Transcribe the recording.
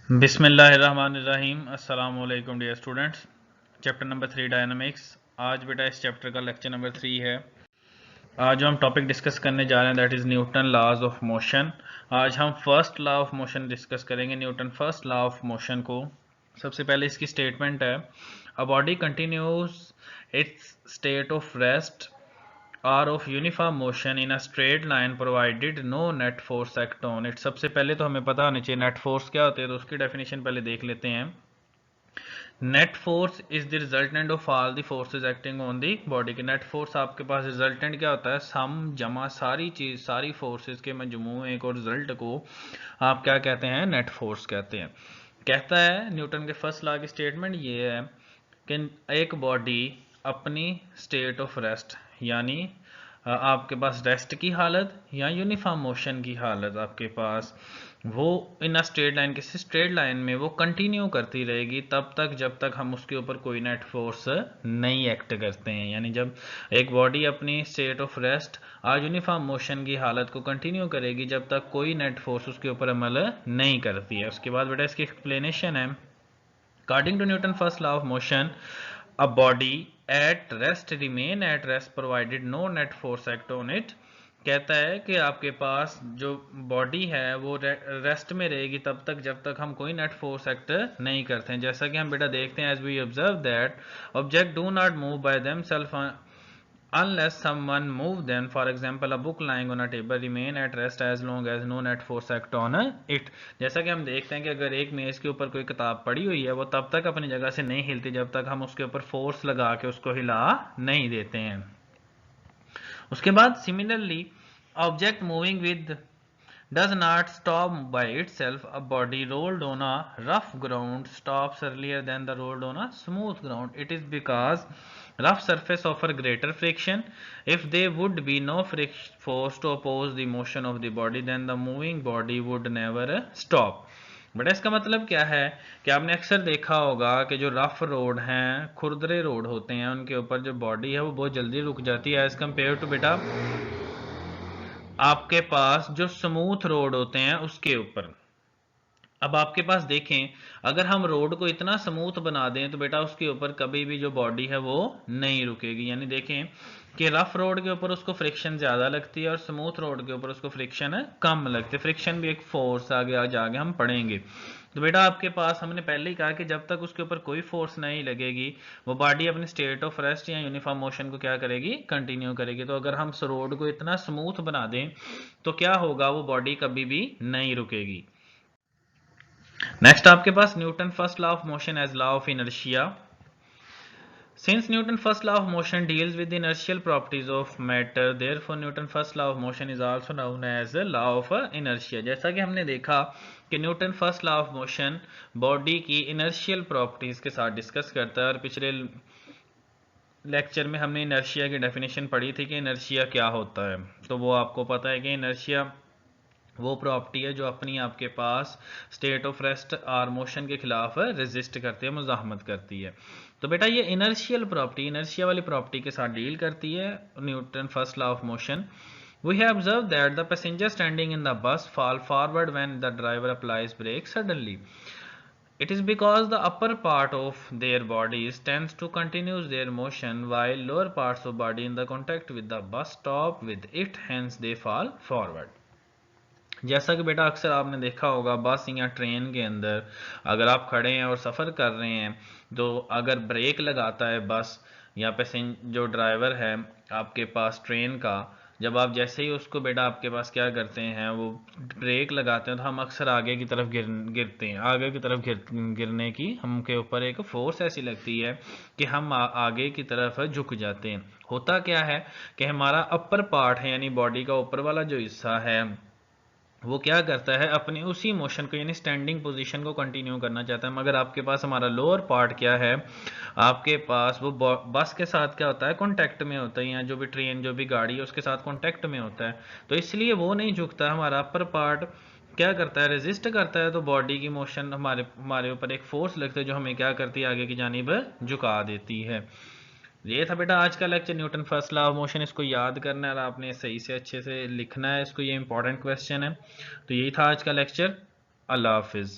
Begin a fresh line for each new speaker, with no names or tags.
बिस्मिल्लाहिर्रहमानिर्रहीम। अस्सलाम वालेकुम dear students. Chapter number 3 dynamics. आज बेटा इस चैप्टर का लेक्चर नंबर 3 है। आज जो हम टॉपिक डिस्कस करने जा रहे हैं that is Newton laws of motion. आज हम first law of motion discuss करेंगे, Newton first law of motion को। सबसे पहले इसकी स्टेटमेंट है, a body continues its state of rest or of uniform motion in a straight line provided no net force act on it. सबसे पहले तो हमें पता होना चाहिए नेट फोर्स क्या होते हैं, तो उसकी डेफिनेशन पहले देख लेते हैं। Net force is the resultant of all the forces acting on the body. की नेट फोर्स आपके पास रिजल्टेंट क्या होता है, सम जमा सारी चीज सारी फोर्सेस के मजमूए को, रिजल्ट को आप क्या कहते हैं, नेट फोर्स कहते हैं। कहता है न्यूटन के फर्स्ट लॉ की स्टेटमेंट ये है कि एक बॉडी अपनी स्टेट ऑफ रेस्ट यानी आपके पास रेस्ट की हालत या यूनिफॉर्म मोशन की हालत आपके पास, वो इन अ स्ट्रेट लाइन, किसी स्ट्रेट लाइन में वो कंटिन्यू करती रहेगी तब तक जब तक हम उसके ऊपर कोई नेट फोर्स नहीं एक्ट करते हैं। यानी जब एक बॉडी अपनी स्टेट ऑफ रेस्ट और यूनिफॉर्म मोशन की हालत को कंटिन्यू करेगी जब तक कोई नेट फोर्स उसके ऊपर अमल नहीं करती है। उसके बाद बेटा इसकी एक्सप्लेनेशन है, according to Newton first law of motion a body at rest remain at rest provided no net force act on it। कहता है कि आपके पास जो बॉडी है वो रेस्ट में रहेगी तब तक जब तक हम कोई नेट फोर्स एक्ट नहीं करते हैं। जैसा कि हम बेटा देखते हैं, as we observe that object do not move by themselves unless someone move them। for example a book lying on a table remain at rest as long as no net force act on it। जैसा कि हम देखते हैं कि अगर एक मेज के ऊपर कोई किताब पड़ी हुई है वो तब तक अपनी जगह से नहीं हिलती जब तक हम उसके ऊपर फोर्स लगा के उसको हिला नहीं देते हैं। उसके बाद similarly object moving with does not stop by itself। a body rolled on a rough ground stops earlier than the rolled on a smooth ground। it is because rough surface offer greater friction। if there would be no force to oppose the motion of the body then the moving body would never stop। But इसका मतलब क्या है कि आपने अक्सर देखा होगा कि जो रफ रोड हैं, खुरदरे रोड होते हैं, उनके ऊपर जो बॉडी है वो बहुत जल्दी रुक जाती है एज कम्पेयर टू बेटा आपके पास जो स्मूथ रोड होते हैं उसके ऊपर। अब आपके पास देखें, अगर हम रोड को इतना स्मूथ बना दें तो बेटा उसके ऊपर कभी भी जो बॉडी है वो नहीं रुकेगी। यानी देखें कि रफ रोड के ऊपर उसको फ्रिक्शन ज्यादा लगती है और स्मूथ रोड के ऊपर उसको फ्रिक्शन कम लगती है। फ्रिक्शन भी एक फोर्स आगे आगे हम पढ़ेंगे। तो बेटा आपके पास हमने पहले ही कहा कि जब तक उसके ऊपर कोई फोर्स नहीं लगेगी वो बॉडी अपनी स्टेट ऑफ रेस्ट या यूनिफॉर्म मोशन को क्या करेगी, कंटिन्यू करेगी। तो अगर हम रोड को इतना स्मूथ बना दें तो क्या होगा, वो बॉडी कभी भी नहीं रुकेगी। नेक्स्ट आपके पास Newton first law of motion as law of inertia. Since Newton first law of motion deals with the inertial properties of matter, therefore Newton first law of motion is also known as the law of inertia। जैसा कि हमने देखा कि Newton first law of motion body की inertial properties के साथ discuss करता है, और पिछले लेक्चर में हमने इनर्शिया की डेफिनेशन पढ़ी थी कि इनर्शिया क्या होता है। तो वो आपको पता है कि इनर्शिया वो प्रॉपर्टी है जो अपनी आपके पास स्टेट ऑफ रेस्ट और मोशन के खिलाफ रेजिस्ट करती है, मुजाहमत करती है। तो बेटा ये इनर्शियल प्रॉपर्टी, इनर्शिया वाली प्रॉपर्टी के साथ डील करती है Newton first law of motion. We have observed that the passenger standing in the bus fall forward when the driver applies brake suddenly। It is because the upper part of their bodies tends to continue their motion while lower parts of body in the contact with the bus stop with it, hence they fall forward। जैसा कि बेटा अक्सर आपने देखा होगा बस या train के अंदर अगर आप खड़े हैं और सफ़र कर रहे हैं तो अगर ब्रेक लगाता है बस या जो ड्राइवर है आपके पास ट्रेन का, जब आप जैसे ही उसको बेटा आपके पास क्या करते हैं, वो ब्रेक लगाते हैं तो हम अक्सर आगे की तरफ गिरते हैं। आगे की तरफ गिरने की हमके ऊपर एक फोर्स ऐसी लगती है कि हम आगे की तरफ झुक जाते हैं। होता क्या है कि हमारा अपर पार्ट है यानी बॉडी का ऊपर वाला जो हिस्सा है वो क्या करता है, अपनी उसी मोशन को यानी स्टैंडिंग पोजीशन को कंटिन्यू करना चाहता है। मगर आपके पास हमारा लोअर पार्ट क्या है, आपके पास वो बस के साथ क्या होता है, कांटेक्ट में होता है, या जो भी ट्रेन जो भी गाड़ी है उसके साथ कांटेक्ट में होता है, तो इसलिए वो नहीं झुकता। हमारा अपर पार्ट क्या करता है, रेजिस्ट करता है। तो बॉडी की मोशन हमारे ऊपर एक फोर्स लगता है जो हमें क्या करती है, आगे की जानिब झुका देती है। ये था बेटा आज का lecture Newton first law of motion. इसको याद करना है और आपने सही से अच्छे से लिखना है इसको, ये इंपॉर्टेंट क्वेश्चन है। तो यही था आज का लेक्चर। अल्लाह हाफिज़।